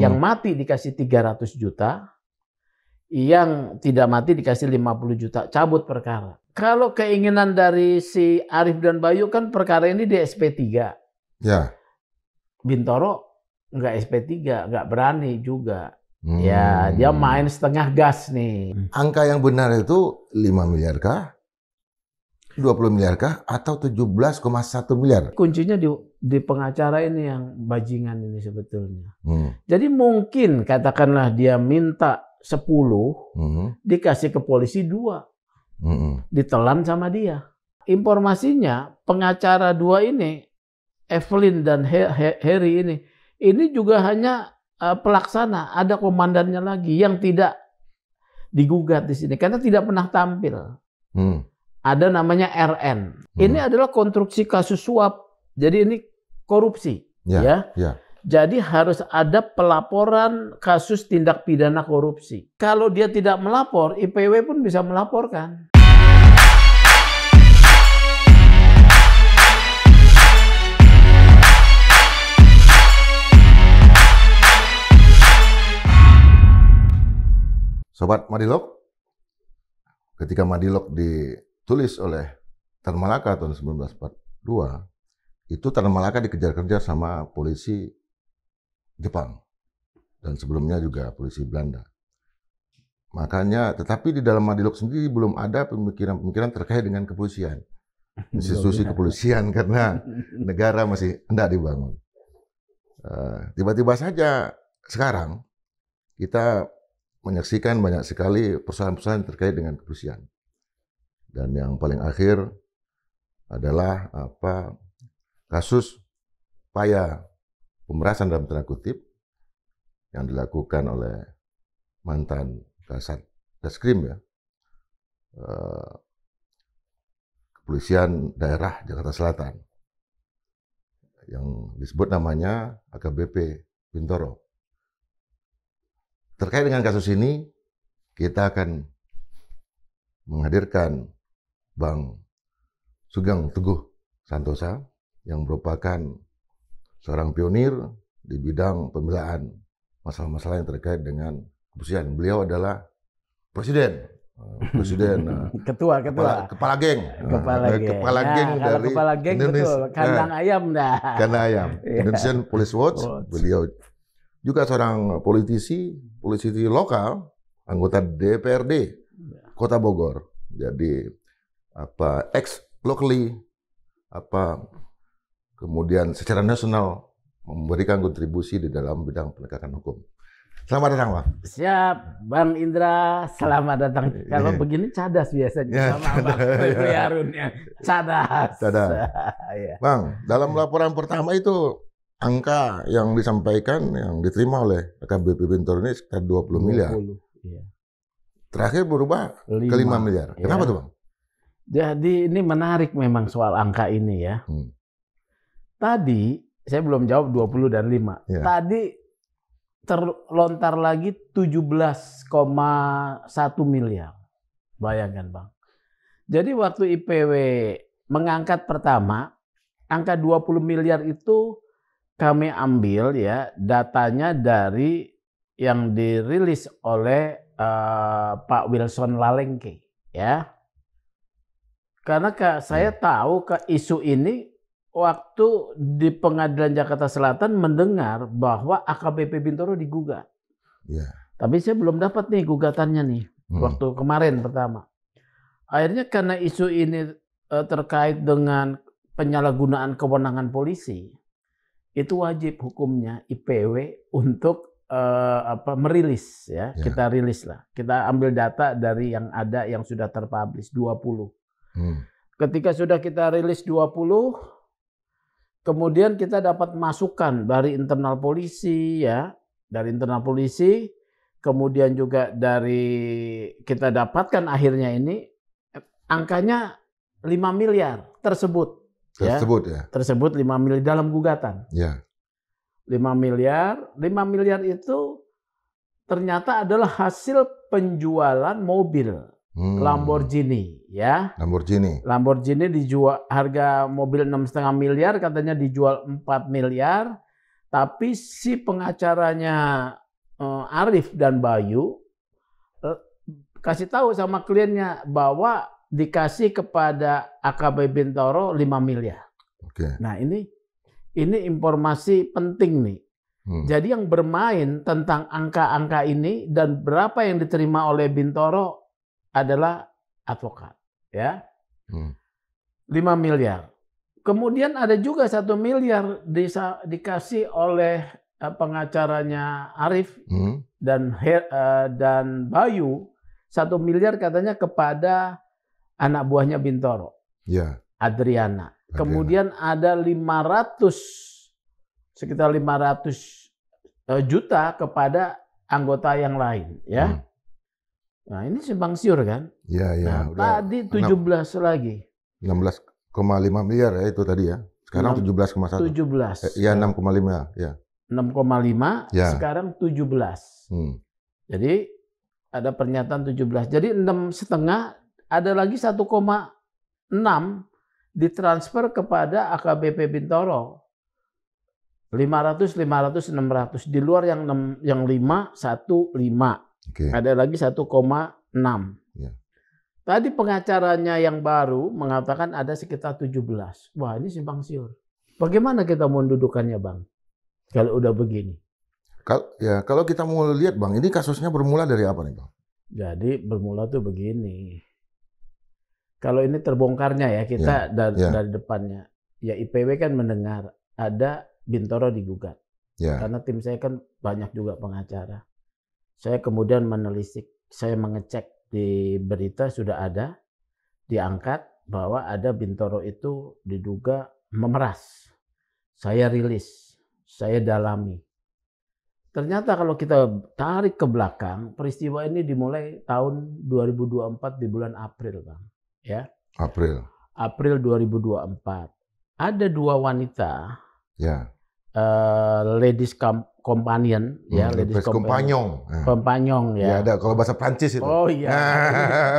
Yang mati dikasih 300 juta, yang tidak mati dikasih 50 juta, cabut perkara. Kalau keinginan dari si Arif dan Bayu kan perkara ini di SP3. Ya. Bintoro nggak SP3, nggak berani juga. Ya, dia main setengah gas nih. Angka yang benar itu 5 miliar kah? 20 miliar kah? Atau 17,1 miliar? Kuncinya di pengacara ini yang bajingan ini sebetulnya. Jadi mungkin katakanlah dia minta 10, dikasih ke polisi 2. Ditelan sama dia. Informasinya pengacara 2 ini, Evelyn dan Harry ini juga hanya pelaksana, ada komandannya lagi yang tidak digugat di sini karena tidak pernah tampil. Ada namanya RN. Ini adalah konstruksi kasus suap. Jadi ini korupsi, ya. Jadi harus ada pelaporan kasus tindak pidana korupsi. Kalau dia tidak melapor, IPW pun bisa melaporkan. Sobat Madilog, ketika Madilog ditulis oleh Tan Malaka tahun 1942, itu Tan Malaka dikejar-kejar sama polisi Jepang dan sebelumnya juga polisi Belanda. Makanya, tetapi di dalam Madilog sendiri belum ada pemikiran-pemikiran terkait dengan kepolisian, institusi kepolisian karena negara masih hendak dibangun. Tiba-tiba saja sekarang kita menyaksikan banyak sekali persoalan-persoalan terkait dengan kepolisian. Dan yang paling akhir adalah kasus upaya pemerasan dalam tanda kutip yang dilakukan oleh mantan Kasat Reskrim kepolisian daerah Jakarta Selatan yang disebut namanya AKBP Bintoro. Terkait dengan kasus ini, kita akan menghadirkan Bang Sugeng Teguh Santosa yang merupakan seorang pionir di bidang pembelaan masalah-masalah yang terkait dengan kepolisian. Beliau adalah presiden kepala geng dari kepala geng Indonesia, betul, kandang ayam dah. Kandang ayam. Indonesian Police Watch. Beliau juga seorang politisi lokal, anggota DPRD Kota Bogor. Jadi ex locally kemudian secara nasional memberikan kontribusi di dalam bidang penegakan hukum. Selamat datang, Bang. Siap, Bang Indra. Selamat datang. Kalau begini cadas biasanya sama Bang Harun ya. Cadas. Bang, dalam laporan pertama itu angka yang disampaikan, yang diterima oleh AKBP Bintoro ini sekitar 20 miliar. Iya. Terakhir berubah ke 5 miliar. Kenapa tuh, Bang? Jadi ini menarik memang soal angka ini ya. Tadi, saya belum jawab 20 dan 5. Ya. Tadi terlontar lagi 17,1 miliar. Bayangkan, Bang. Jadi waktu IPW mengangkat pertama, angka 20 miliar itu kami ambil ya datanya dari yang dirilis oleh Pak Wilson Lalengke ya. Karena saya tahu isu ini waktu di Pengadilan Jakarta Selatan mendengar bahwa AKBP Bintoro digugat. Ya. Tapi saya belum dapat nih gugatannya nih waktu kemarin pertama. Akhirnya karena isu ini terkait dengan penyalahgunaan kewenangan polisi, itu wajib hukumnya IPW untuk merilis ya. Kita rilis lah. Kita ambil data dari yang ada yang sudah terpublish 20. Ketika sudah kita rilis 20, kemudian kita dapat masukan dari internal polisi ya, dari internal polisi, kemudian juga dari kita dapatkan akhirnya ini angkanya 5 miliar tersebut. Tersebut 5 miliar dalam gugatan. Ya. 5 miliar itu ternyata adalah hasil penjualan mobil Lamborghini ya. Lamborghini dijual harga mobil 6,5 miliar, katanya dijual 4 miliar. Tapi si pengacaranya Arif dan Bayu kasih tahu sama kliennya bahwa dikasih kepada AKB Bintoro 5 miliar. Oke. Nah ini informasi penting nih. Jadi yang bermain tentang angka-angka ini dan berapa yang diterima oleh Bintoro adalah advokat, ya. 5 miliar. Kemudian ada juga 1 miliar dikasih oleh pengacaranya Arif dan Bayu. 1 miliar katanya kepada anak buahnya Bintoro, Adriana. Kemudian ada sekitar 500 juta kepada anggota yang lain, ya. Nah ini simpang siur kan? Iya. Nah, tadi 17 lagi. 16,5 miliar ya itu tadi ya. Sekarang 17,1. 17. Ya 6,5 ya. 6,5 ya. Sekarang 17. Jadi ada pernyataan 17. Jadi 6,5 ada lagi 1,6 ditransfer kepada AKBP Bintoro. 500, 600 di luar yang 5, 1, 5. Ada lagi 1,6. Ya. Tadi pengacaranya yang baru mengatakan ada sekitar 17. Wah, ini simpang siur. Bagaimana kita mendudukannya, Bang? Kalau udah begini. Kalau kita mau lihat, Bang, ini kasusnya bermula dari apa nih, Bang? Jadi bermula tuh begini. Kalau ini terbongkarnya ya, kita dari depannya. Ya IPW kan mendengar ada Bintoro digugat. Karena tim saya kan banyak juga pengacara. Saya kemudian menelisik, saya mengecek di berita sudah ada, diangkat bahwa ada Bintoro itu diduga memeras. Saya rilis, saya dalami. Ternyata kalau kita tarik ke belakang, peristiwa ini dimulai tahun 2024 di bulan April, Bang. Ya. April 2024. Ada 2 wanita. Ladies companion, ladies companion. Companion ya. Ya ada kalau bahasa Prancis itu. Oh iya.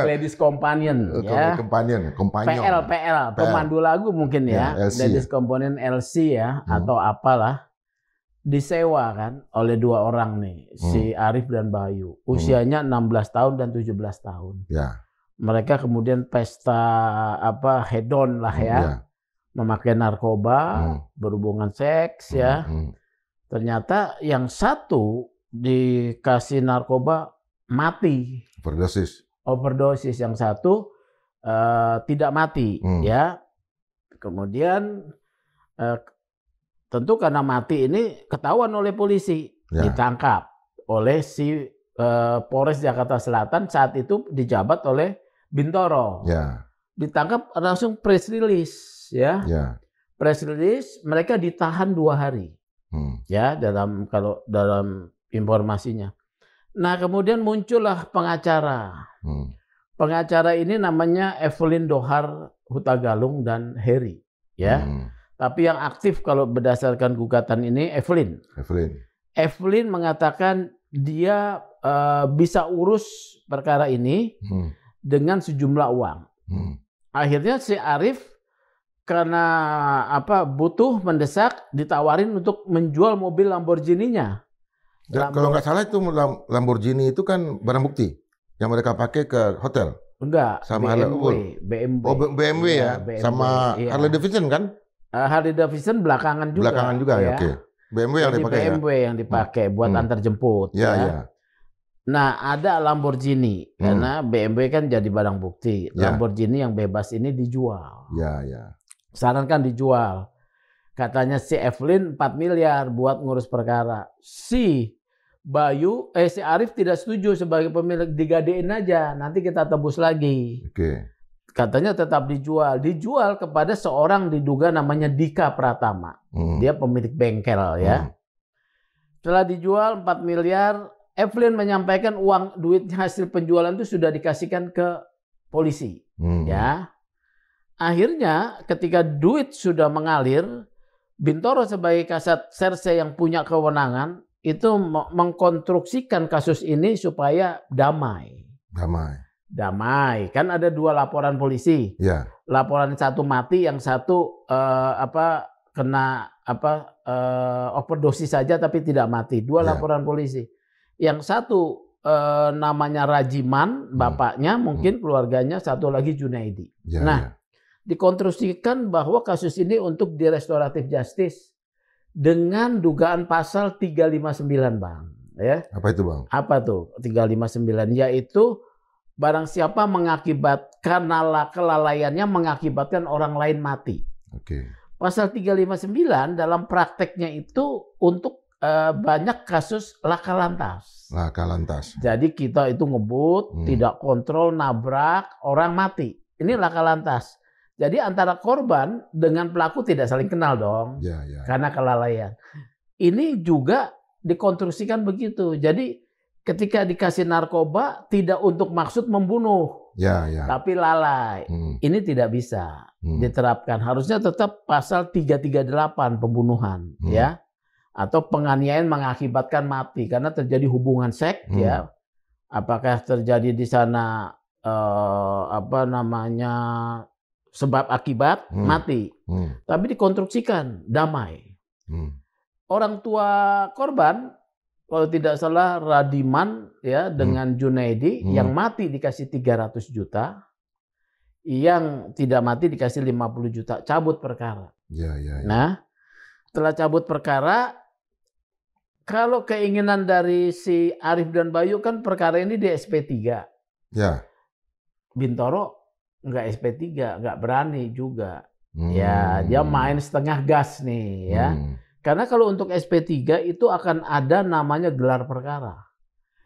Ladies companion ya. Companion. PL, pemandu lagu mungkin ya. LC. Ladies companion LC ya atau apalah. Disewa kan oleh 2 orang nih, si Arif dan Bayu. Usianya 16 tahun dan 17 tahun. Mereka kemudian pesta hedon lah ya. Memakai narkoba, berhubungan seks ya. Ternyata yang satu dikasih narkoba mati. Overdosis. Yang satu tidak mati ya. Kemudian tentu karena mati ini ketahuan oleh polisi, ditangkap oleh si Polres Jakarta Selatan saat itu dijabat oleh Bintoro. Ditangkap langsung press release ya. Press release mereka ditahan 2 hari. Ya, dalam informasinya. Nah, kemudian muncullah pengacara. Pengacara ini namanya Evelyn Dohar Hutagalung dan Heri, ya. Tapi yang aktif kalau berdasarkan gugatan ini Evelyn mengatakan dia bisa urus perkara ini dengan sejumlah uang. Akhirnya si Arif karena butuh mendesak ditawarin untuk menjual mobil Lamborghini-nya. Kalau nggak salah itu Lamborghini itu kan barang bukti yang mereka pakai ke hotel. Enggak, sama BMW. Oh, BMW ya, BMW, sama Harley Davidson kan? Harley Davidson belakangan juga ya. Oke. BMW yang dipakai. BMW yang dipakai buat antar jemput. Ya. Nah, ada Lamborghini karena BMW kan jadi barang bukti. Lamborghini yang bebas ini dijual. Sarankan dijual. Katanya si Evelyn 4 miliar buat ngurus perkara. Si Arif tidak setuju sebagai pemilik, digadein aja, nanti kita tebus lagi. Katanya tetap dijual kepada seorang diduga namanya Dika Pratama. Dia pemilik bengkel ya. Setelah dijual 4 miliar, Evelyn menyampaikan duit hasil penjualan itu sudah dikasihkan ke polisi. Ya. Akhirnya ketika duit sudah mengalir, Bintoro sebagai kasat serse yang punya kewenangan itu mengkonstruksikan kasus ini supaya damai. Kan ada 2 laporan polisi. Laporan satu mati, yang satu kena overdosis saja tapi tidak mati. 2 laporan polisi. Yang satu namanya Rajiman, bapaknya mungkin keluarganya, satu lagi Junaidi. Dikonstruksikan bahwa kasus ini untuk di restoratif justice dengan dugaan pasal 359, Bang. Ya. Apa itu, Bang? Apa tuh 359? Yaitu barang siapa mengakibatkan kelalaiannya mengakibatkan orang lain mati. Pasal 359 dalam prakteknya itu untuk banyak kasus laka lantas. Jadi kita itu ngebut, tidak kontrol, nabrak, orang mati. Ini laka lantas. Jadi antara korban dengan pelaku tidak saling kenal dong, karena kelalaian. Ini juga dikonstruksikan begitu. Jadi ketika dikasih narkoba tidak untuk maksud membunuh, tapi lalai. Ini tidak bisa diterapkan. Harusnya tetap pasal 338 pembunuhan, ya. Atau penganiayaan mengakibatkan mati karena terjadi hubungan seks, ya. Apakah terjadi di sana sebab akibat mati. Tapi dikonstruksikan damai. Orang tua korban kalau tidak salah Radiman, ya, dengan Junaidi, yang mati dikasih 300 juta, yang tidak mati dikasih 50 juta, cabut perkara. Nah, setelah cabut perkara, kalau keinginan dari si Arif dan Bayu kan perkara ini di SP3. Bintoro nggak SP3, nggak berani juga. Ya, dia main setengah gas nih, ya. Karena kalau untuk SP3 itu akan ada namanya gelar perkara.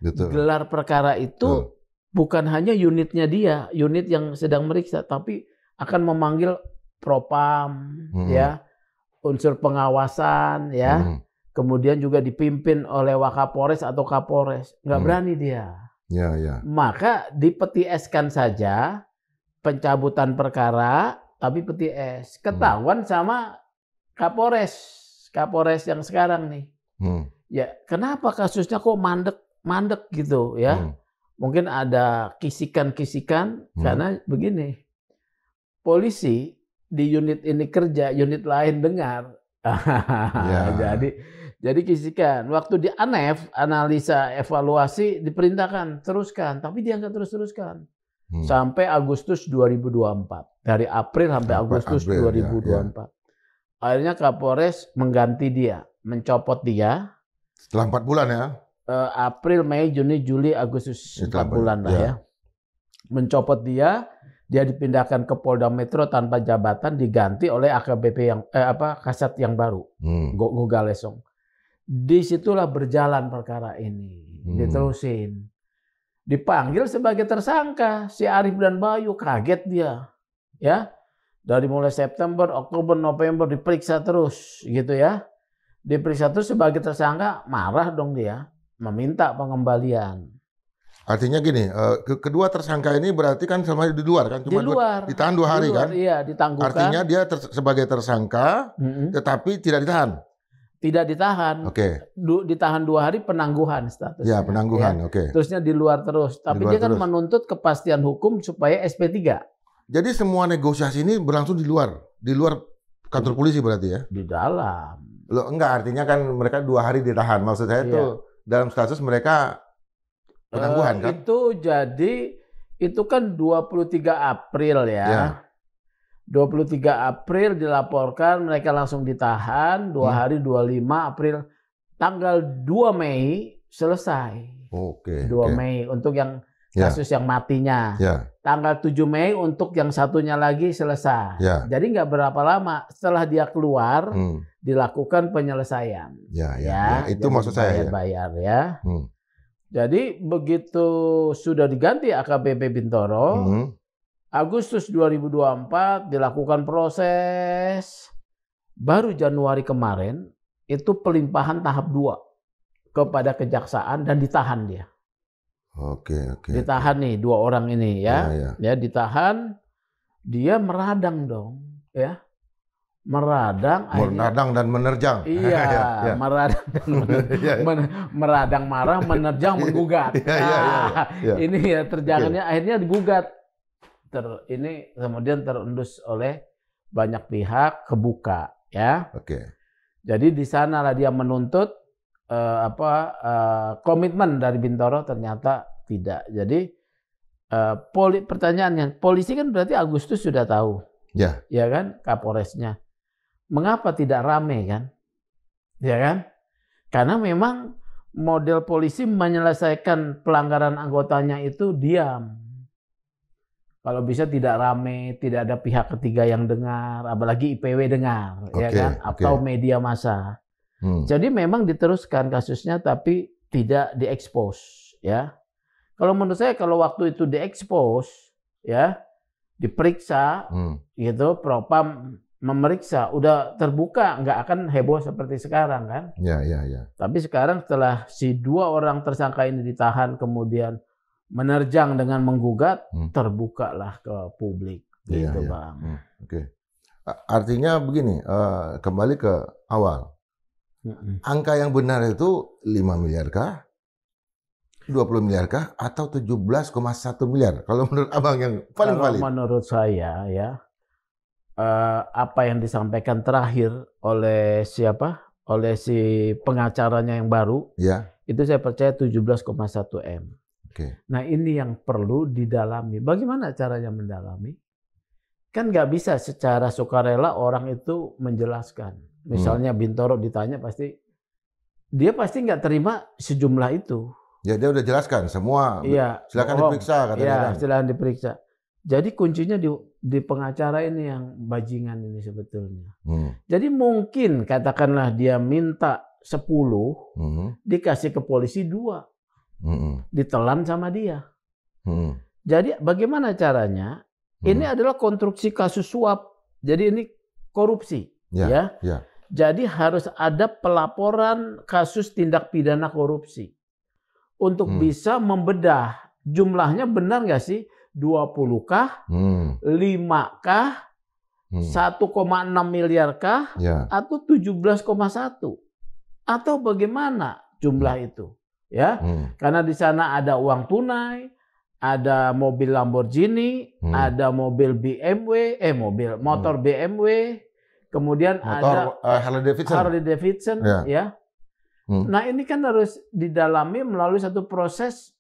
Gelar perkara itu bukan hanya unitnya dia, unit yang sedang meriksa, tapi akan memanggil propam, ya, unsur pengawasan, ya. Kemudian juga dipimpin oleh Wakapolres atau Kapolres. Nggak berani dia. Maka dipetieskan saja pencabutan perkara, tapi peti-es. Ketahuan sama Kapolres yang sekarang nih. Ya, kenapa kasusnya kok mandek gitu, ya? Mungkin ada kisikan-kisikan karena begini. Polisi di unit ini kerja, unit lain dengar. Jadi kisikan. Waktu di ANEF, analisa evaluasi, diperintahkan teruskan, tapi dia nggak terus-teruskan. Sampai Agustus 2024. Dari April sampai Agustus 2024. Akhirnya Kapolres mengganti dia, mencopot dia. Setelah 4 bulan ya? April, Mei, Juni, Juli, Agustus, 4 bulan lah ya. Mencopot dia dipindahkan ke Polda Metro tanpa jabatan, diganti oleh AKBP yang Kasat yang baru, Gogalesong. Disitulah berjalan perkara ini, diterusin. Dipanggil sebagai tersangka si Arif dan Bayu, kaget dia, ya. Dari mulai September, Oktober, November diperiksa terus, gitu ya. Diperiksa terus sebagai tersangka, marah dong dia, meminta pengembalian. Artinya gini, kedua tersangka ini berarti kan sama di luar kan, cuma ditahan 2 hari kan? Iya, ditangguhkan. Artinya dia sebagai tersangka, tetapi tidak ditahan. Tidak ditahan. Ditahan 2 hari penangguhan statusnya. Ya, penangguhan, ya. Terusnya di luar terus. Tapi dia kan menuntut kepastian hukum supaya SP3. Jadi semua negosiasi ini berlangsung di luar kantor polisi berarti ya? Di dalam. Loh, enggak, artinya kan mereka 2 hari ditahan. Maksud saya itu dalam status mereka penangguhan kan? Itu kan 23 April ya. 23 April dilaporkan, mereka langsung ditahan, 2 hari 25 April. Tanggal 2 Mei selesai. 2 Mei untuk yang kasus yang matinya. Tanggal 7 Mei untuk yang satunya lagi selesai. Jadi nggak berapa lama setelah dia keluar dilakukan penyelesaian. Itu maksud saya. Bayar ya. Jadi begitu sudah diganti AKBP Bintoro, Agustus 2024 dilakukan proses, baru Januari kemarin itu pelimpahan tahap 2 kepada kejaksaan dan ditahan dia. Ditahan nih 2 orang ini ya. Ya ditahan, dia meradang dong ya. Meradang dan menerjang. Iya, meradang dan meradang marah, menerjang menggugat. Ini ya terjangannya akhirnya digugat. Ini kemudian terendus oleh banyak pihak, kebuka ya. Jadi di sanalah dia menuntut komitmen dari Bintoro, ternyata tidak. Jadi pertanyaannya, polisi kan berarti Agustus sudah tahu, ya kan, Kapolresnya. Mengapa tidak rame kan? Ya kan? Karena memang model polisi menyelesaikan pelanggaran anggotanya itu diam. Kalau bisa tidak rame, tidak ada pihak ketiga yang dengar, apalagi IPW dengar, ya kan? Atau media massa. Jadi memang diteruskan kasusnya, tapi tidak diekspos, ya. Kalau menurut saya, kalau waktu itu diekspos, ya, diperiksa, gitu, Propam memeriksa, udah terbuka, nggak akan heboh seperti sekarang kan? Ya. Tapi sekarang setelah si 2 orang tersangka ini ditahan, kemudian menerjang dengan menggugat, terbukalah ke publik, gitu Bang. Artinya begini, kembali ke awal. Angka yang benar itu 5 miliar kah? 20 miliar kah? Atau 17,1 miliar? Kalau menurut Abang yang paling valid? Kalau menurut saya ya, apa yang disampaikan terakhir oleh siapa? Oleh si pengacaranya yang baru, itu saya percaya 17,1 M. Nah ini yang perlu didalami. Bagaimana caranya mendalami? Kan nggak bisa secara sukarela orang itu menjelaskan. Misalnya Bintoro ditanya, dia pasti nggak terima sejumlah itu. Ya dia udah jelaskan semua. Silakan diperiksa katanya. Silakan diperiksa. Jadi kuncinya di pengacara ini yang bajingan ini sebetulnya. Jadi mungkin katakanlah dia minta 10, dikasih ke polisi 2. Ditelan sama dia. Jadi bagaimana caranya? Ini adalah konstruksi kasus suap. Jadi ini korupsi, ya. Jadi harus ada pelaporan kasus tindak pidana korupsi untuk bisa membedah jumlahnya benar nggak sih? 20 kah? 5 kah? 1,6 miliar kah? Atau 17,1? Atau bagaimana jumlah itu? Ya, karena di sana ada uang tunai, ada mobil Lamborghini, ada mobil BMW, motor BMW, kemudian ada Harley Davidson, ya. Nah ini kan harus didalami melalui satu proses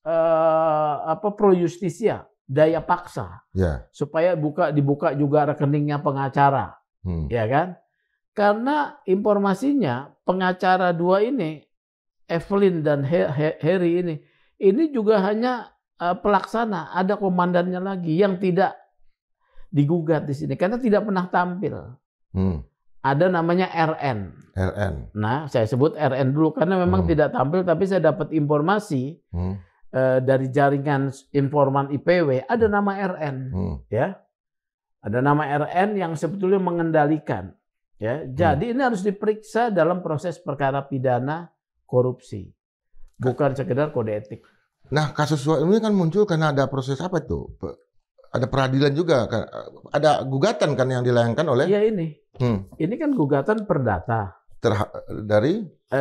pro justisia, daya paksa, supaya dibuka juga rekeningnya pengacara, ya kan? Karena informasinya pengacara 2 ini, Evelyn dan Harry ini juga hanya pelaksana, ada komandannya lagi yang tidak digugat di sini karena tidak pernah tampil. Ada namanya RN. Nah, saya sebut RN dulu karena memang tidak tampil, tapi saya dapat informasi dari jaringan informan IPW, ada nama RN, ya. Ada nama RN yang sebetulnya mengendalikan, ya. Jadi ini harus diperiksa dalam proses perkara pidana korupsi, bukan sekedar kode etik. Nah, kasus suap ini kan muncul karena ada proses apa itu? Ada peradilan juga, ada gugatan kan yang dilayangkan oleh? Iya ini. Ini kan gugatan perdata.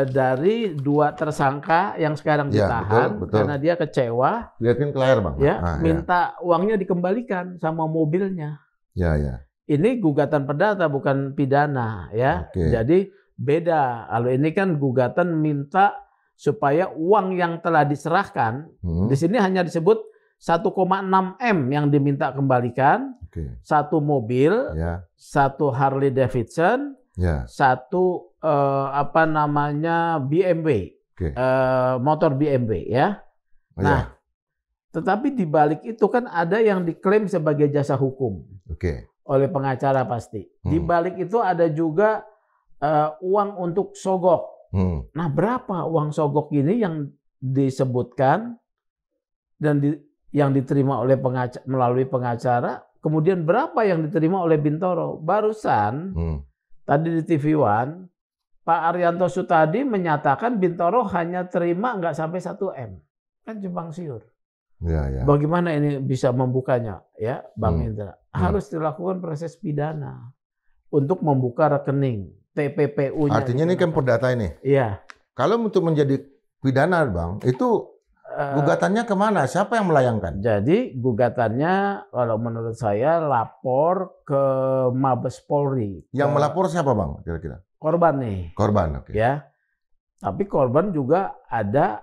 Dari 2 tersangka yang sekarang ditahan, betul. Karena dia kecewa. Lihatin ke layar Bang. Ya, minta uangnya dikembalikan sama mobilnya. Ya. Ini gugatan perdata bukan pidana, ya. Jadi beda. Kalau ini kan gugatan minta supaya uang yang telah diserahkan, di sini hanya disebut 1,6 M yang diminta kembalikan, 1 mobil, 1 Harley Davidson, 1 BMW, motor BMW, ya. Nah, tetapi di balik itu kan ada yang diklaim sebagai jasa hukum oleh pengacara pasti. Di balik itu ada juga uang untuk sogok. Nah, berapa uang sogok ini yang disebutkan dan yang diterima oleh melalui pengacara, kemudian berapa yang diterima oleh Bintoro? Barusan tadi di TV One, Pak Arianto Sutadi menyatakan Bintoro hanya terima nggak sampai 1 M, kan simpang siur. Bagaimana ini bisa membukanya, ya, Bang Indra? Harus dilakukan proses pidana untuk membuka rekening. TPPU-nya. Artinya ini kan perdata ini. Iya. Kalau untuk menjadi pidana, Bang, itu gugatannya kemana? Siapa yang melayangkan? Jadi gugatannya, kalau menurut saya, lapor ke Mabes Polri. Yang melapor siapa, Bang? Kira-kira? korban nih. Korban, oke. Ya, tapi korban juga ada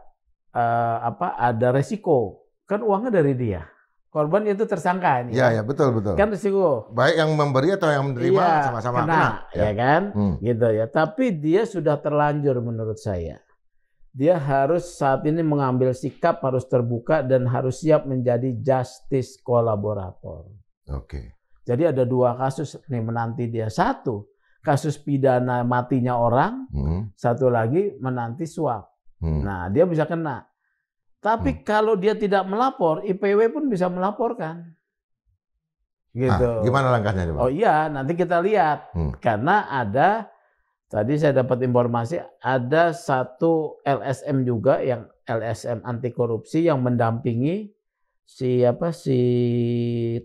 ada resiko. Kan uangnya dari dia. Korban itu tersangka ini. Iya, ya, betul. Kan risiko. Baik yang memberi atau yang menerima sama-sama kena. Ya kan? Gitu ya. Tapi dia sudah terlanjur menurut saya. Dia harus saat ini mengambil sikap, harus terbuka dan harus siap menjadi justice kolaborator. Oke. Jadi ada 2 kasus nih menanti dia. 1, kasus pidana matinya orang. 1 lagi menanti suap. Nah, dia bisa kena. Tapi kalau dia tidak melapor, IPW pun bisa melaporkan. Gitu. Gimana langkahnya, Bang? Oh iya, nanti kita lihat. Karena tadi saya dapat informasi, ada 1 LSM juga, yang LSM anti korupsi yang mendampingi si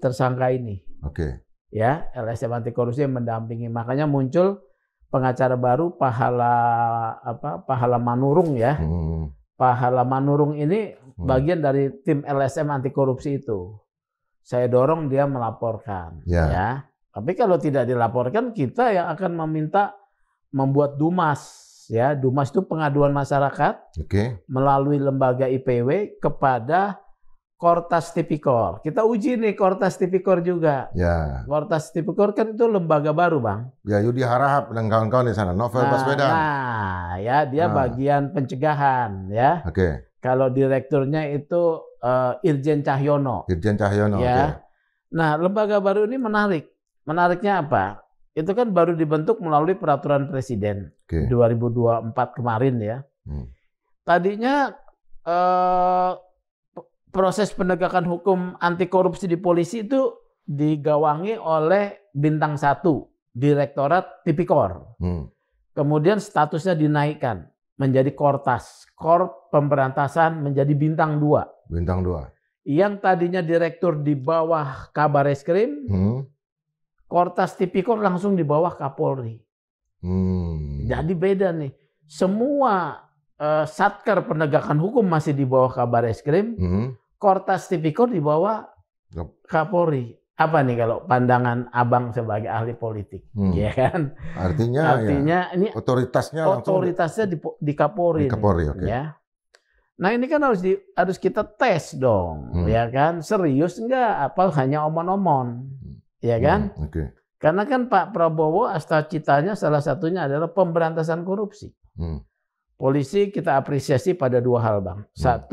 tersangka ini. Oke. Ya, LSM anti korupsi yang mendampingi. Makanya muncul pengacara baru Pahala Manurung ya. Pahala Manurung ini bagian dari tim LSM anti korupsi itu. Saya dorong dia melaporkan. Ya. Tapi kalau tidak dilaporkan, kita yang akan meminta membuat DUMAS. Ya, DUMAS itu pengaduan masyarakat melalui lembaga IPW kepada Kortas Tipikor. Kita uji nih Kortas Tipikor juga. Ya. Kortas Tipikor kan itu lembaga baru, Bang. Ya, Yudi Harahap dan kawan-kawan di sana, Novel Baswedan. Nah, ya dia bagian pencegahan, ya. Oke. Kalau direkturnya itu Irjen Cahyono. Irjen Cahyono. Ya. Nah, lembaga baru ini menarik. Menariknya apa? Itu kan baru dibentuk melalui peraturan presiden 2024 kemarin ya. Tadinya proses penegakan hukum anti korupsi di polisi itu digawangi oleh bintang 1, Direktorat Tipikor. Kemudian statusnya dinaikkan menjadi Kortas. Korp Pemberantasan menjadi bintang 2. Bintang 2. Yang tadinya direktur di bawah Kabareskrim, Kortas Tipikor langsung di bawah Kapolri. Jadi beda nih. Semua Satker penegakan hukum masih di bawah Kabareskrim, Kortas Tipikor di bawah Kapolri. Apa nih kalau pandangan Abang sebagai ahli politik, ya kan? Artinya ini otoritasnya di Kapolri. Di Kapolri, oke. Ya. Nah ini kan harus kita tes dong, ya kan? Serius enggak? Apa hanya omon-omon, ya kan? Karena kan Pak Prabowo cita-citanya salah satunya adalah pemberantasan korupsi. Polisi kita apresiasi pada 2 hal, Bang. 1,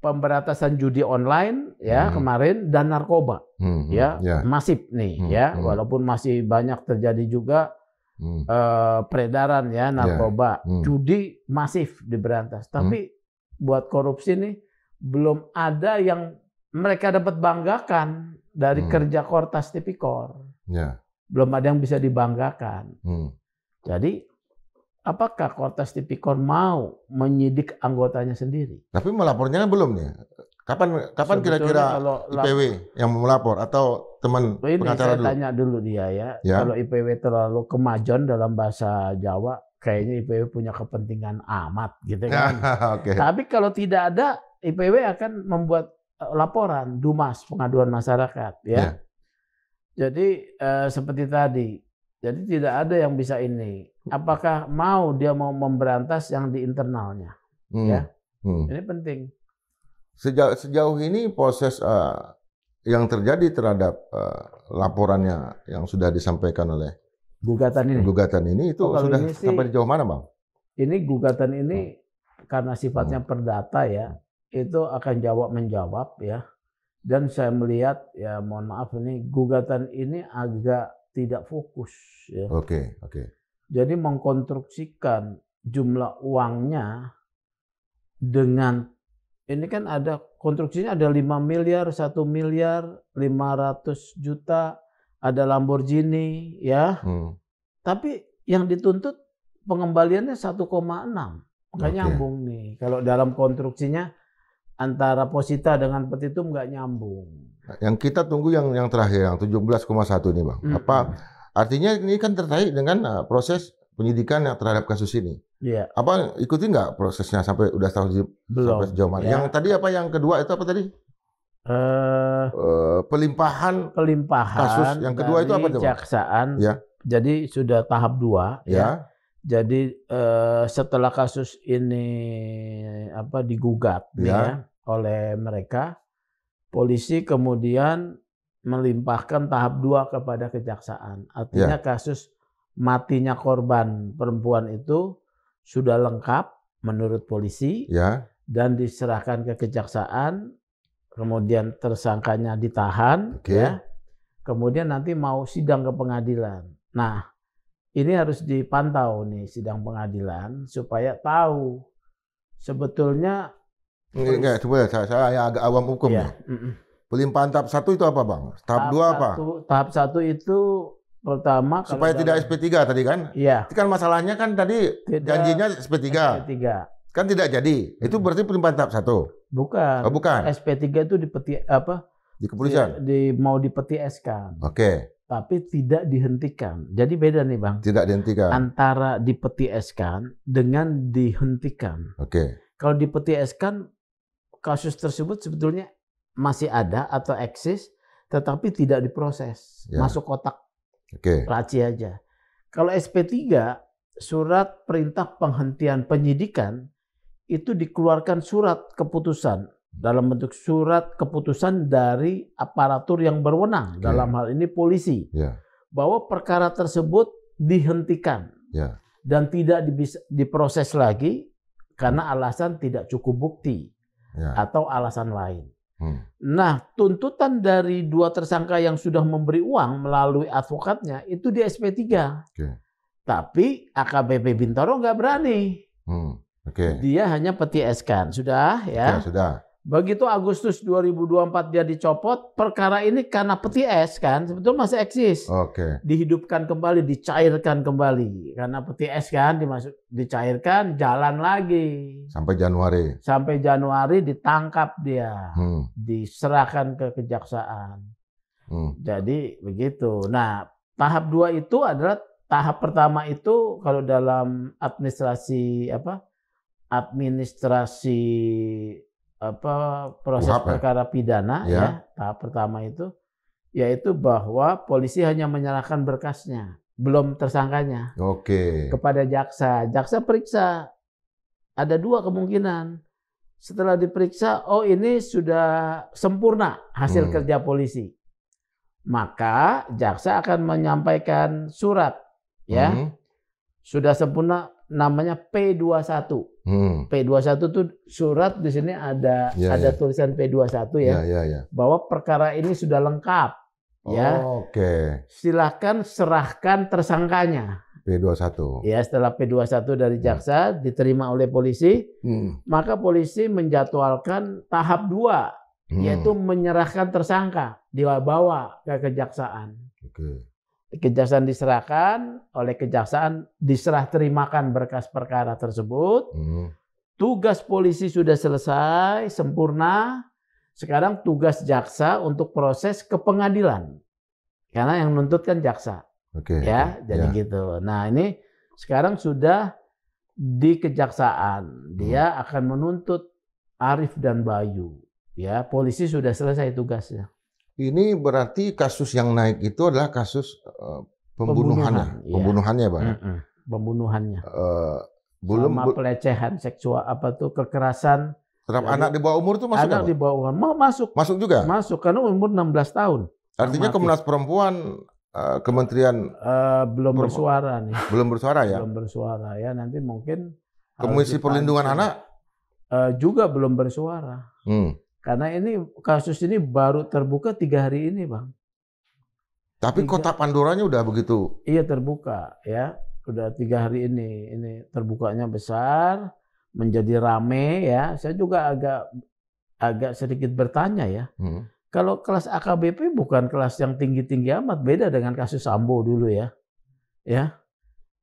pemberantasan judi online ya kemarin dan narkoba. Masif nih ya, walaupun masih banyak terjadi juga peredaran ya narkoba. Judi masif diberantas. Tapi buat korupsi nih belum ada yang mereka dapat banggakan dari kerja Kortas Tipikor. Belum ada yang bisa dibanggakan. Jadi apakah Kortas Tipikor mau menyidik anggotanya sendiri? Tapi melapornya belum nih. Kapan kira-kira IPW yang melapor atau teman pengacara dulu? Saya tanya dulu dia ya. Kalau IPW terlalu kemajon dalam bahasa Jawa, kayaknya IPW punya kepentingan amat gitu kan. Tapi kalau tidak ada, IPW akan membuat laporan DUMAS, pengaduan masyarakat ya. Jadi seperti tadi. Jadi tidak ada yang bisa ini. Apakah dia mau memberantas yang di internalnya? Ya, ini penting. Sejauh ini proses yang terjadi terhadap laporannya yang sudah disampaikan oleh gugatan ini itu sudah sampai jauh mana, Bang? Ini gugatan ini karena sifatnya perdata ya, itu akan menjawab ya. Dan saya melihat ya, mohon maaf ini gugatan ini agak tidak fokus ya. Oke. Jadi mengkonstruksikan jumlah uangnya dengan ini kan ada konstruksinya ada 5 miliar, 1 miliar, 500 juta, ada Lamborghini ya. Tapi yang dituntut pengembaliannya 1,6. Nggak nyambung nih. Kalau dalam konstruksinya antara Posita dengan Petitum nggak nyambung. Yang kita tunggu yang terakhir, yang 17,1 ini, Bang. Apa artinya ini kan terkait dengan proses penyidikan yang terhadap kasus ini? Iya. Apa ikuti nggak prosesnya sampai udah sampai sejauh mana? Ya. Yang tadi apa? Yang kedua itu apa tadi? Pelimpahan kasus. Yang kedua itu apa? Kejaksaan. Ya. Jadi sudah tahap 2 ya. Jadi setelah kasus ini digugat ya oleh mereka, polisi kemudian melimpahkan tahap 2 kepada kejaksaan. Artinya kasus matinya korban perempuan itu sudah lengkap menurut polisi dan diserahkan ke kejaksaan, kemudian tersangkanya ditahan ya. Kemudian nanti mau sidang ke pengadilan. Nah, ini harus dipantau nih sidang pengadilan supaya tahu sebetulnya. Enggak, coba saya agak awam hukum ya. Pelimpahan tahap 1 itu apa, Bang? Tahap 2 apa? Tahap 1 itu pertama supaya tidak SP3 tadi kan? Iya. Itu kan masalahnya kan tadi janjinya SP3. Kan tidak jadi. Itu berarti pelimpahan tahap 1. Bukan. Oh, bukan. SP3 itu di kepolisian. Mau dipeti-eskan. Oke. Tapi tidak dihentikan. Jadi beda nih, Bang. Tidak dihentikan. Antara dipeti-eskan dengan dihentikan. Oke. Kalau dipeti-eskan, kasus tersebut sebetulnya masih ada atau eksis, tetapi tidak diproses. Masuk kotak laci aja. Kalau SP3, surat perintah penghentian penyidikan, itu dikeluarkan surat keputusan dalam bentuk surat keputusan dari aparatur yang berwenang, dalam hal ini polisi, bahwa perkara tersebut dihentikan dan tidak diproses lagi karena alasan tidak cukup bukti atau alasan lain. Nah, tuntutan dari 2 tersangka yang sudah memberi uang melalui advokatnya itu di SP3. Tapi AKBP Bintaro nggak berani. Dia hanya peti-eskan. Sudah ya? Sudah. Begitu Agustus 2024 dia dicopot, perkara ini karena peti-es kan, sebetulnya masih eksis. Dihidupkan kembali, dicairkan kembali. Karena peti-es kan, dicairkan, jalan lagi. Sampai Januari. Sampai Januari ditangkap dia. Diserahkan ke kejaksaan. Jadi begitu. Nah, tahap 2 itu adalah, tahap pertama itu kalau dalam administrasi proses perkara pidana tahap pertama itu yaitu bahwa polisi hanya menyerahkan berkasnya, belum tersangkanya kepada jaksa. Jaksa periksa, ada 2 kemungkinan. Setelah diperiksa, oh ini sudah sempurna hasil kerja polisi, maka jaksa akan menyampaikan surat sudah sempurna, namanya P21. P21 itu surat, di sini ada tulisan P21 bahwa perkara ini sudah lengkap. Silakan serahkan tersangkanya. P21. Ya, setelah P21 dari jaksa diterima oleh polisi, maka polisi menjadwalkan tahap 2, yaitu menyerahkan tersangka, dibawa ke kejaksaan. Kejaksaan diserahkan, oleh kejaksaan diserah terimakan berkas perkara tersebut. Tugas polisi sudah selesai, sempurna. Sekarang tugas jaksa untuk proses ke pengadilan. Karena yang nuntut kan jaksa. Jadi gitu. Nah, ini sekarang sudah di kejaksaan. Dia akan menuntut Arif dan Bayu. Ya, polisi sudah selesai tugasnya. Ini berarti kasus yang naik itu adalah kasus pembunuhannya. Pembunuhannya, Bang. Pembunuhannya. Belum sama pelecehan seksual, kekerasan terhadap anak di bawah umur itu masuk. Anak di bawah umur masuk. Masuk juga? Masuk karena umur 16 tahun. Artinya Komnas Perempuan, Kementerian belum bersuara nih. Belum bersuara ya? Belum bersuara ya, nanti mungkin Komisi Perlindungan Anak juga belum bersuara. Karena ini kasus ini baru terbuka 3 hari ini, Bang. Tapi kotak Pandoranya udah begitu. Iya, terbuka ya. Udah 3 hari ini. Ini terbukanya besar, menjadi rame ya. Saya juga agak sedikit bertanya ya. Kalau kelas AKBP bukan kelas yang tinggi-tinggi amat, beda dengan kasus Sambo dulu ya. Ya.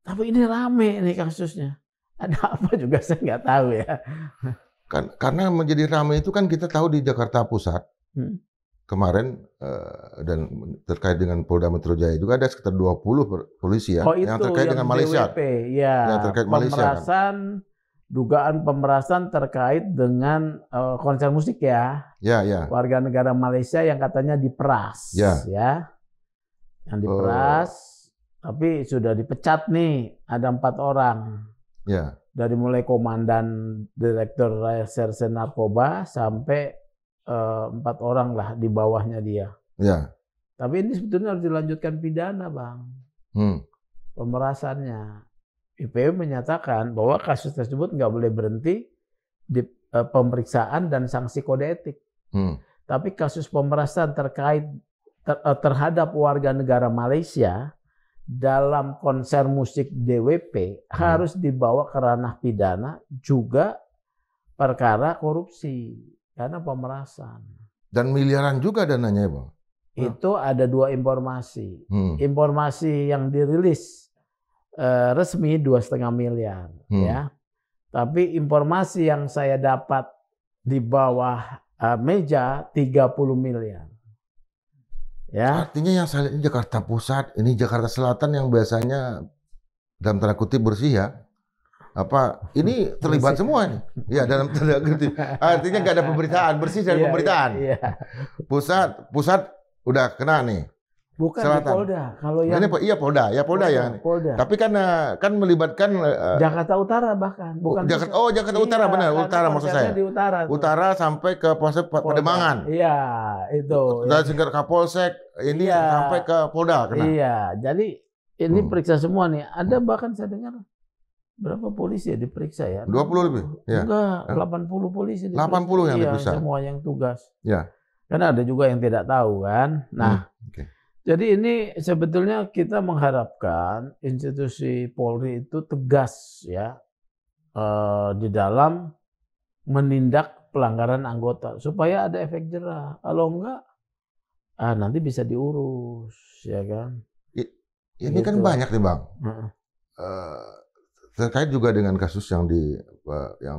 Tapi ini rame nih kasusnya. Ada apa juga saya nggak tahu ya. Karena menjadi ramai itu kan kita tahu di Jakarta Pusat kemarin dan terkait dengan Polda Metro Jaya juga ada sekitar 20 polisi ya yang terkait dengan Malaysia. Ya, yang terkait Malaysia. Dugaan pemerasan terkait dengan konser musik ya. Warga negara Malaysia yang katanya diperas. Ya. Yang diperas. Tapi sudah dipecat nih, ada 4 orang. Ya. Dari mulai komandan, direktur reserse narkoba sampai 4 orang lah di bawahnya dia. Ya. Tapi ini sebetulnya harus dilanjutkan pidana, Bang. Pemerasannya. IPW menyatakan bahwa kasus tersebut nggak boleh berhenti di pemeriksaan dan sanksi kode etik. Tapi kasus pemerasan terhadap warga negara Malaysia dalam konser musik DWP harus dibawa ke ranah pidana, juga perkara korupsi karena pemerasan. Dan miliaran juga dananya, Bang. Itu ada 2 informasi. Informasi yang dirilis resmi 2,5 miliar, ya. Tapi informasi yang saya dapat di bawah meja 30 miliar. Ya. Artinya yang saya lihat ini Jakarta Pusat, ini Jakarta Selatan yang biasanya dalam tanda kutip bersih ya. Ini terlibat semua nih. Ya, dalam tanda kutip. Artinya nggak ada pemberitaan, bersih dari pemberitaan. Iya. Pusat udah kena nih. Bukan Selatan. di Polda. Kalau yang ini Polda ya. Polda. Tapi kan melibatkan Jakarta Utara bahkan, bukan Jakarta Utara, benar. Utara maksud saya. Di utara. Utara sampai ke Polsek Pademangan. Iya, itu. Dan ya. Kapolsek ini sampai ke Polda kena. Iya, jadi ini periksa semua nih. Ada bahkan saya dengar berapa polisi ya diperiksa ya? 20 lebih. Ya. Enggak, 80 polisi diperiksa. 80 yang diperiksa. Semua yang tugas. Ya. Karena ada juga yang tidak tahu kan. Nah, jadi ini sebetulnya kita mengharapkan institusi Polri itu tegas ya di dalam menindak pelanggaran anggota supaya ada efek jerah. Kalau enggak, nanti bisa diurus, ya kan? Ini kan banyak nih, Bang. Terkait juga dengan kasus yang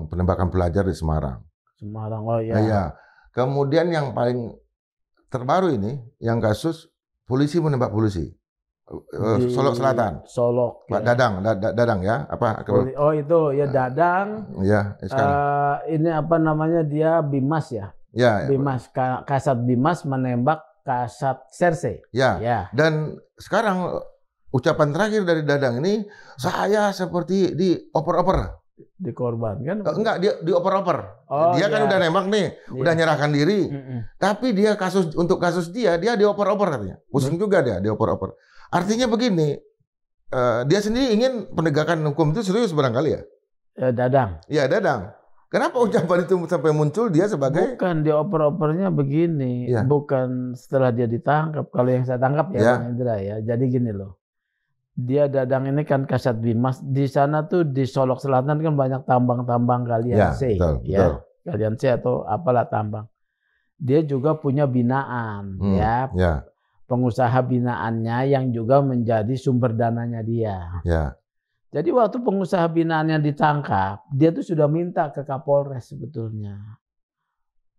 penembakan pelajar di Semarang. Semarang, oh ya. Iya. Kemudian yang paling terbaru ini, yang kasus polisi menembak polisi. Solok Selatan. Solok. Pak ya. Dadang ya, Oh itu ya Dadang. Ya, ini apa namanya dia Bimas ya. Ya. Bimas, Kasat Bimas menembak Kasat Serse. Ya. Dan sekarang ucapan terakhir dari Dadang ini, saya seperti dioper-oper. Dikorbankan? Enggak, dia dioper-oper. Dia kan udah nembak nih, udah nyerahkan diri. Tapi dia untuk kasus dia dioper-oper katanya. Pusing juga dia dioper-oper. Artinya begini, dia sendiri ingin penegakan hukum itu serius barangkali ya? Dadang. Ya, Dadang. Kenapa ucapan itu sampai muncul dia sebagai? Bukan, dioper-opernya begini. Ya. Bukan setelah dia ditangkap. Kalau yang saya tangkap ya, Bang Indra ya. Jadi gini loh. Dia Dadang ini kan Kasat Bimas. Di sana tuh di Solok Selatan kan banyak tambang-tambang galian C. Betul. Galian C atau apalah tambang. Dia juga punya binaan ya. Pengusaha binaannya yang juga menjadi sumber dananya dia. Ya. Jadi waktu pengusaha binaannya ditangkap, dia tuh sudah minta ke Kapolres sebetulnya.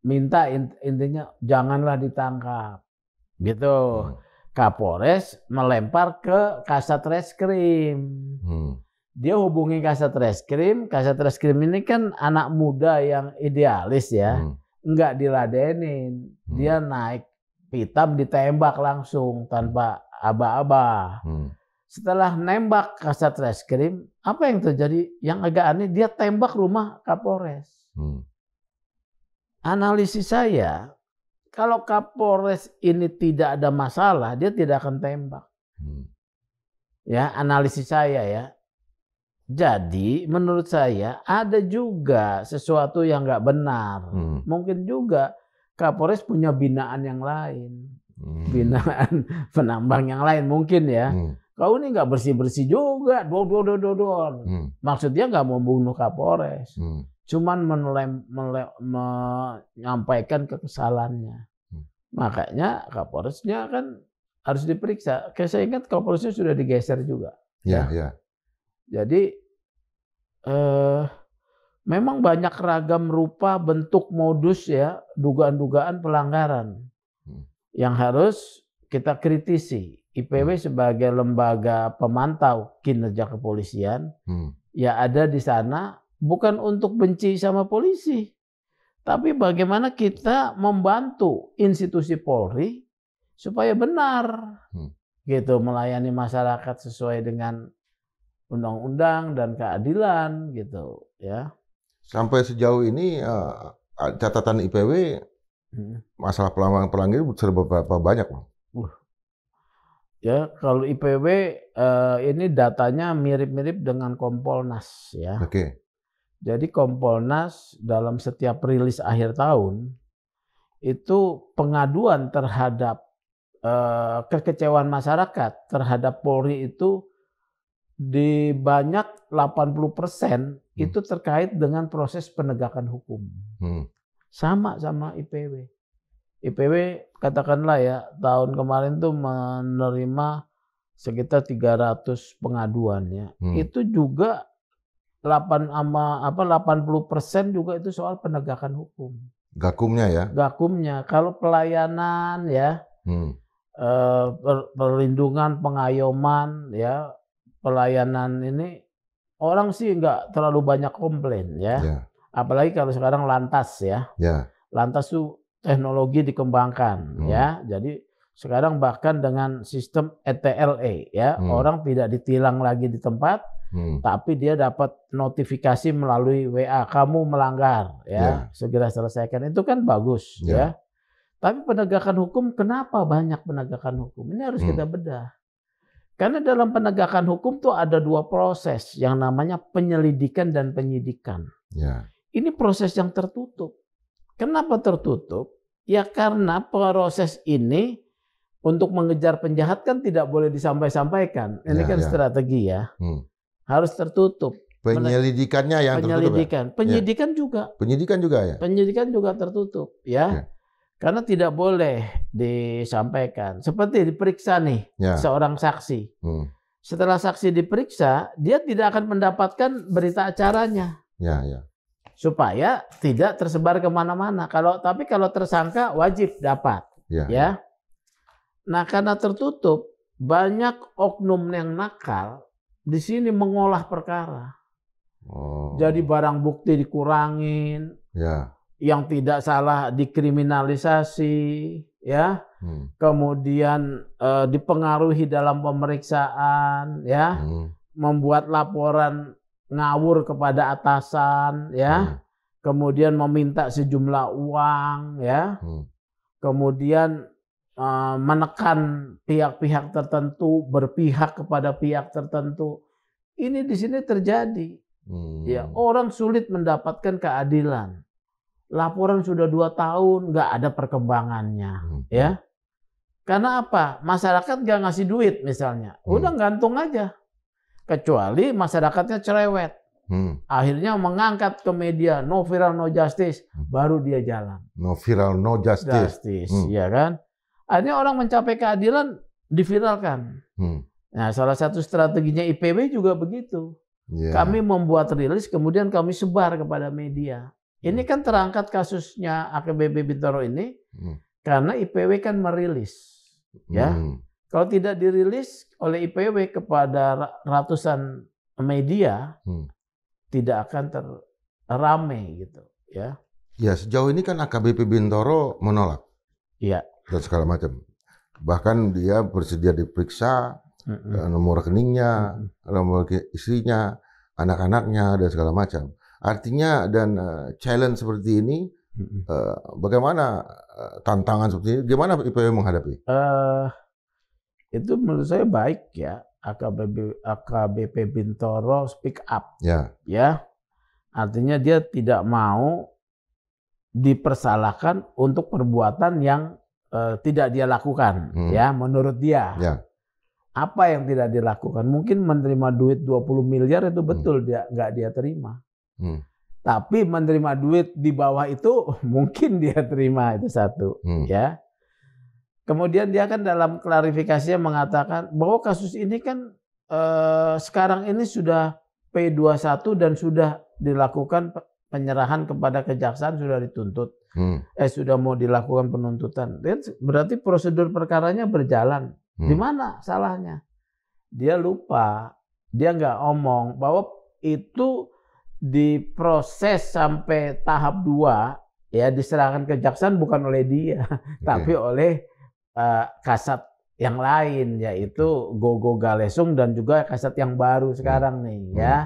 Minta intinya janganlah ditangkap. Gitu. Kapolres melempar ke Kasat Reskrim. Dia hubungi Kasat Reskrim. Kasat Reskrim ini kan anak muda yang idealis ya. Enggak diladenin. Dia naik pitam ditembak langsung tanpa aba-aba. Setelah nembak Kasat Reskrim, apa yang terjadi? Yang agak aneh, dia tembak rumah Kapolres. Analisis saya, kalau Kapolres ini tidak ada masalah, dia tidak akan tembak. Ya, analisis saya ya. Jadi menurut saya ada juga sesuatu yang nggak benar. Mungkin juga Kapolres punya binaan yang lain. Binaan penambang yang lain mungkin ya. Kau ini nggak bersih-bersih juga, maksudnya nggak mau bunuh Kapolres, cuman menyampaikan kekesalannya. Makanya Kapolresnya kan harus diperiksa. Kayak saya ingat Kapolresnya sudah digeser juga. Ya. Jadi memang banyak ragam rupa, bentuk, modus ya, dugaan-dugaan pelanggaran yang harus kita kritisi. IPW sebagai lembaga pemantau kinerja kepolisian, ya ada di sana bukan untuk benci sama polisi, tapi bagaimana kita membantu institusi Polri supaya benar. gitu, melayani masyarakat sesuai dengan undang-undang dan keadilan gitu ya. Sampai sejauh ini catatan IPW masalah pelanggaran seberapa banyak, Bang? Ya, kalau IPW ini datanya mirip-mirip dengan Kompolnas ya. Oke. Jadi Kompolnas dalam setiap rilis akhir tahun itu pengaduan terhadap kekecewaan masyarakat terhadap Polri itu di banyak 80% itu terkait dengan proses penegakan hukum. Sama IPW. IPW katakanlah ya80 kemarin tuh menerima sekitar 300 pengaduan ya. Itu juga 80% juga itu soal penegakan hukum. Gakumnya ya? Gakumnya. Kalau pelayanan ya, perlindungan, pengayoman ya, pelayanan ini orang sih nggak terlalu banyak komplain ya. Apalagi kalau sekarang lantas ya. Lantas tuh teknologi dikembangkan ya. Jadi sekarang bahkan dengan sistem ETLE ya, orang tidak ditilang lagi di tempat, tapi dia dapat notifikasi melalui WA, kamu melanggar ya, segera selesaikan. Itu kan bagus ya. Tapi penegakan hukum, kenapa banyak penegakan hukum? Ini harus kita bedah. Karena dalam penegakan hukum tuh ada dua proses yang namanya penyelidikan dan penyidikan. Ini proses yang tertutup. Kenapa tertutup? Ya karena proses ini untuk mengejar penjahat kan tidak boleh disampaikan. Ini kan strategi ya. Harus tertutup. Penyelidikannya yang tertutup ya? Penyidikan juga. Penyidikan juga ya? Penyidikan juga tertutup ya. Karena tidak boleh disampaikan. Seperti diperiksa nih seorang saksi. Setelah saksi diperiksa, dia tidak akan mendapatkan berita acaranya. Supaya tidak tersebar kemana-mana. Tapi kalau tersangka wajib dapat. Ya. Nah karena tertutup, banyak oknum yang nakal di sini mengolah perkara. Jadi barang bukti dikurangin. Yang tidak salah dikriminalisasi, ya, kemudian dipengaruhi dalam pemeriksaan, ya, membuat laporan ngawur kepada atasan, ya, kemudian meminta sejumlah uang, ya, kemudian menekan pihak-pihak tertentu, berpihak kepada pihak tertentu. Ini di sini terjadi, ya, orang sulit mendapatkan keadilan. Laporan sudah 2 tahun nggak ada perkembangannya, ya. Karena apa? Masyarakat nggak ngasih duit misalnya, udah gantung aja. Kecuali masyarakatnya cerewet, akhirnya mengangkat ke media no viral no justice, baru dia jalan. No viral no justice, ya kan? Akhirnya orang mencapai keadilan diviralkan. Nah, salah satu strateginya IPW juga begitu. Kami membuat rilis, kemudian kami sebar kepada media. Ini kan terangkat kasusnya AKBP Bintoro ini karena IPW kan merilis, ya. Kalau tidak dirilis oleh IPW kepada ratusan media, tidak akan terame gitu, ya. Ya sejauh ini kan AKBP Bintoro menolak, dan segala macam. Bahkan dia bersedia diperiksa nomor rekeningnya, nomor istrinya, anak-anaknya dan segala macam. Artinya dan challenge seperti ini, bagaimana tantangan seperti ini? Gimana IPW menghadapi? Itu menurut saya baik ya, AKBP Bintoro speak up, ya. Artinya dia tidak mau dipersalahkan untuk perbuatan yang tidak dia lakukan, ya. Menurut dia, apa yang tidak dilakukan? Mungkin menerima duit 20 miliar itu betul dia nggak dia terima. Tapi menerima duit di bawah itu mungkin dia terima, itu satu, ya. Kemudian dia kan dalam klarifikasinya mengatakan bahwa kasus ini kan sekarang ini sudah P21 dan sudah dilakukan penyerahan kepada kejaksaan, sudah dituntut, sudah mau dilakukan penuntutan. Berarti prosedur perkaranya berjalan. Di mana salahnya? Dia lupa, dia nggak omong bahwa itu diproses sampai tahap 2 ya, diserahkan kejaksaan bukan oleh dia, tapi oleh Kasat yang lain, yaitu Gogo Galesung dan juga kaset yang baru sekarang nih ya.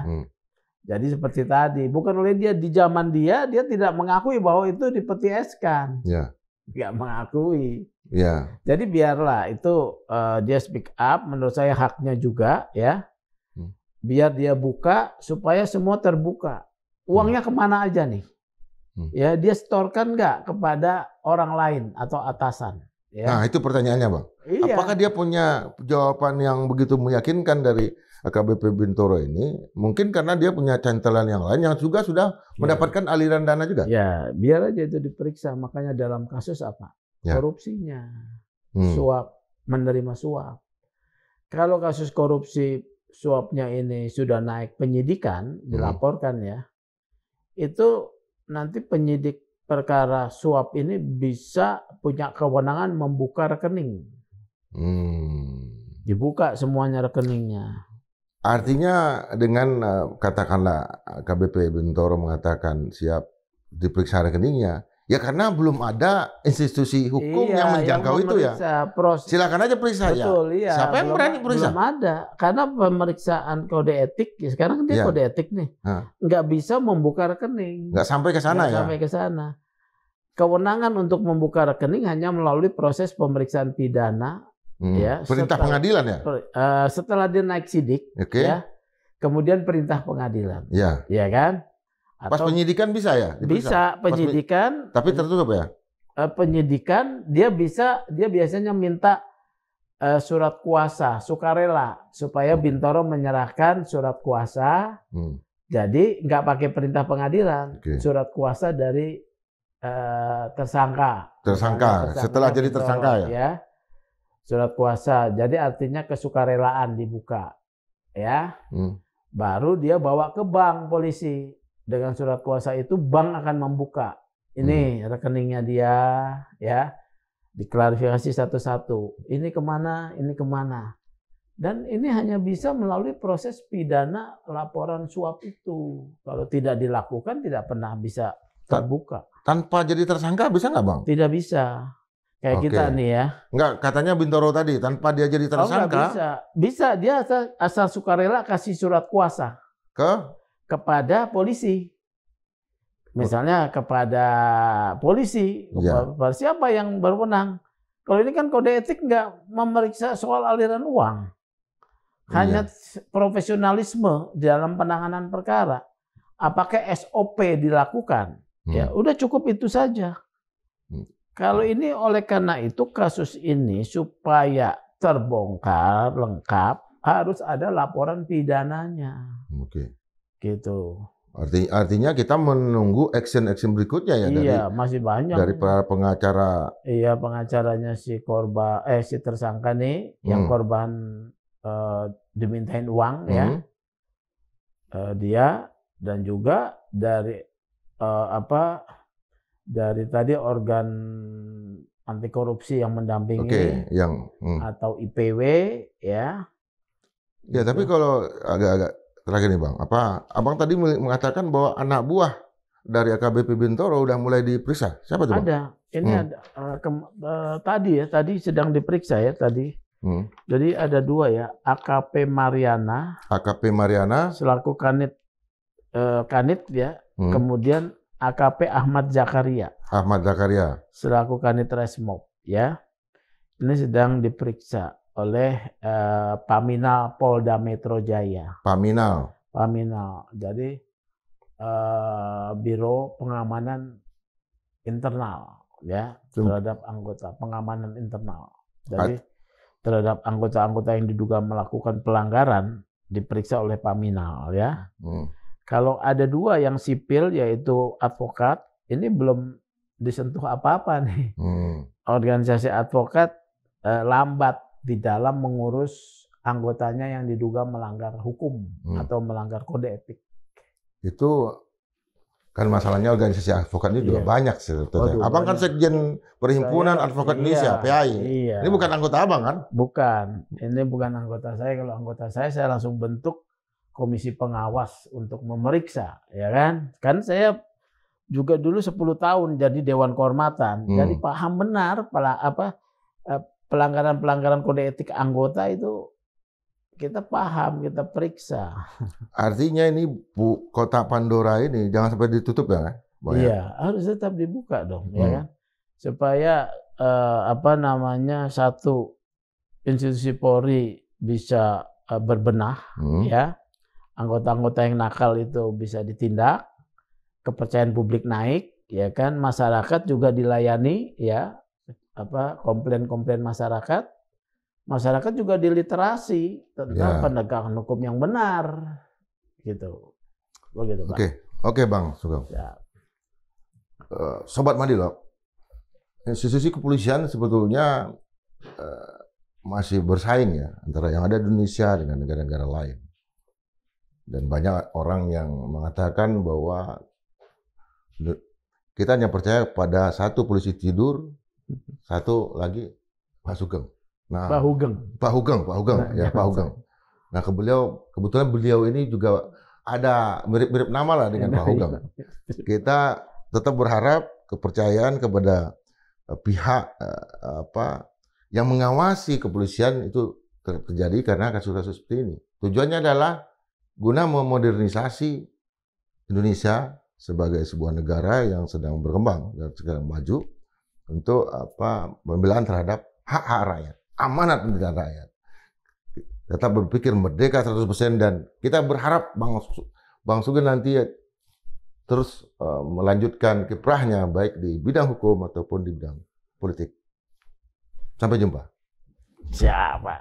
Jadi seperti tadi, bukan oleh dia di zaman dia tidak mengakui bahwa itu dipetieskan. Ya. Nggak mengakui. Ya. Jadi biarlah itu dia speak up, menurut saya haknya juga ya. Biar dia buka supaya semua terbuka. Uangnya kemana aja nih? Ya, dia setorkan nggak kepada orang lain atau atasan? Ya. Nah, itu pertanyaannya, Bang. Iya. Apakah dia punya jawaban yang begitu meyakinkan dari AKBP Bintoro ini? Mungkin karena dia punya cantelan yang lain yang juga sudah mendapatkan aliran dana juga. Ya, biar aja itu diperiksa. Makanya dalam kasus apa? Korupsinya. Suap, menerima suap. Kalau kasus korupsi suapnya ini sudah naik penyidikan, dilaporkan ya, itu nanti penyidik perkara suap ini bisa punya kewenangan membuka rekening. Dibuka semuanya rekeningnya. Artinya dengan katakanlah KBP Bintoro mengatakan siap diperiksa rekeningnya, ya karena belum ada institusi hukum yang menjangkau itu ya. Silakan aja periksa. Betul, ya. Siapa yang berani periksa? Belum ada. Karena pemeriksaan kode etik, ya sekarang dia kode etik nih, nggak bisa membuka rekening. Nggak sampai ke sana ya? Sampai ke sana. Kewenangan untuk membuka rekening hanya melalui proses pemeriksaan pidana. Ya, perintah pengadilan ya? Setelah dia naik sidik, ya, kemudian perintah pengadilan. Ya kan? Atau pas penyidikan bisa ya? Bisa penyidikan, tapi tertutup ya? Penyidikan dia biasanya minta surat kuasa, sukarela supaya Bintoro menyerahkan surat kuasa. Jadi nggak pakai perintah pengadilan, surat kuasa dari tersangka. Tersangka setelah jadi Bintoro, tersangka ya? Surat kuasa. Jadi artinya kesukarelaan dibuka, ya. Baru dia bawa ke bank polisi. Dengan surat kuasa itu bank akan membuka. Ini rekeningnya dia, ya, diklarifikasi satu-satu. Ini kemana, ini kemana. Dan ini hanya bisa melalui proses pidana laporan suap itu. Kalau tidak dilakukan tidak pernah bisa terbuka. Tanpa jadi tersangka bisa nggak, Bang? Tidak bisa. Kayak kita nih ya. Enggak, katanya Bintoro tadi tanpa dia jadi tersangka. Bisa. Bisa, dia asal sukarela kasih surat kuasa. Kepada polisi. Misalnya kepada polisi, kepada siapa yang berwenang. Kalau ini kan kode etik nggak memeriksa soal aliran uang. Hanya profesionalisme dalam penanganan perkara. Apakah SOP dilakukan? Ya, udah cukup itu saja. Kalau ini oleh karena itu kasus ini supaya terbongkar lengkap harus ada laporan pidananya. Gitu. Artinya kita menunggu action berikutnya ya dari masih banyak dari para pengacara. Iya, pengacaranya si korban si tersangka nih yang korban dimintain uang ya. Dia dan juga dari dari tadi organ anti korupsi yang mendampingi atau IPW ya. Ya, tapi kalau agak-agak terakhir nih Bang, Abang tadi mengatakan bahwa anak buah dari AKBP Bintoro udah mulai diperiksa. Siapa tuh Bang? Ada. Ini ada tadi sedang diperiksa ya tadi. Jadi ada dua ya, AKP Mariana selaku kanit ya. Kemudian AKP Ahmad Zakaria selaku kanit Resmob ya. Ini sedang diperiksa oleh Paminal Polda Metro Jaya. Paminal. Jadi Biro Pengamanan Internal ya terhadap anggota pengamanan internal. Jadi terhadap anggota-anggota yang diduga melakukan pelanggaran diperiksa oleh Paminal ya. Kalau ada dua yang sipil yaitu advokat, ini belum disentuh apa-apa nih. Organisasi advokat lambat di dalam mengurus anggotanya yang diduga melanggar hukum atau melanggar kode etik. Itu kan masalahnya organisasi advokat ini juga banyak sebetulnya. Abang kan Sekjen Perhimpunan Advokat Indonesia, PAI. Ini bukan anggota Abang kan? Bukan. Ini bukan anggota saya. Kalau anggota saya langsung bentuk komisi pengawas untuk memeriksa, ya kan? Kan saya juga dulu 10 tahun jadi Dewan Kehormatan. Jadi paham benar pelanggaran-pelanggaran kode etik anggota itu kita paham, kita periksa. Artinya ini kotak Pandora ini jangan sampai ditutup ya? Iya, harus tetap dibuka dong, ya kan? Supaya satu institusi Polri bisa berbenah, ya, anggota-anggota yang nakal itu bisa ditindak, kepercayaan publik naik, ya kan? Masyarakat juga dilayani, ya, komplain-komplain masyarakat. Masyarakat juga diliterasi tentang penegakan hukum yang benar, gitu. Begitu, Pak. Oke, Bang Sugeng. Ya. Sobat Madilog, institusi kepolisian sebetulnya masih bersaing ya antara yang ada di Indonesia dengan negara-negara lain. Dan banyak orang yang mengatakan bahwa kita hanya percaya pada satu polisi tidur, satu lagi Pak Sugeng. Nah, Pak Hugeng. Nah, kebetulan beliau ini juga ada mirip-mirip nama lah dengan Pak Hugeng. Kita tetap berharap kepercayaan kepada pihak yang mengawasi kepolisian itu terjadi karena kasus-kasus seperti ini. Tujuannya adalah guna memodernisasi Indonesia sebagai sebuah negara yang sedang berkembang dan sedang maju untuk pembelaan terhadap hak-hak rakyat, amanat pendidikan rakyat. Tetap berpikir merdeka 100% dan kita berharap Bang Sugeng nanti terus melanjutkan kiprahnya baik di bidang hukum ataupun di bidang politik. Sampai jumpa. Siapa?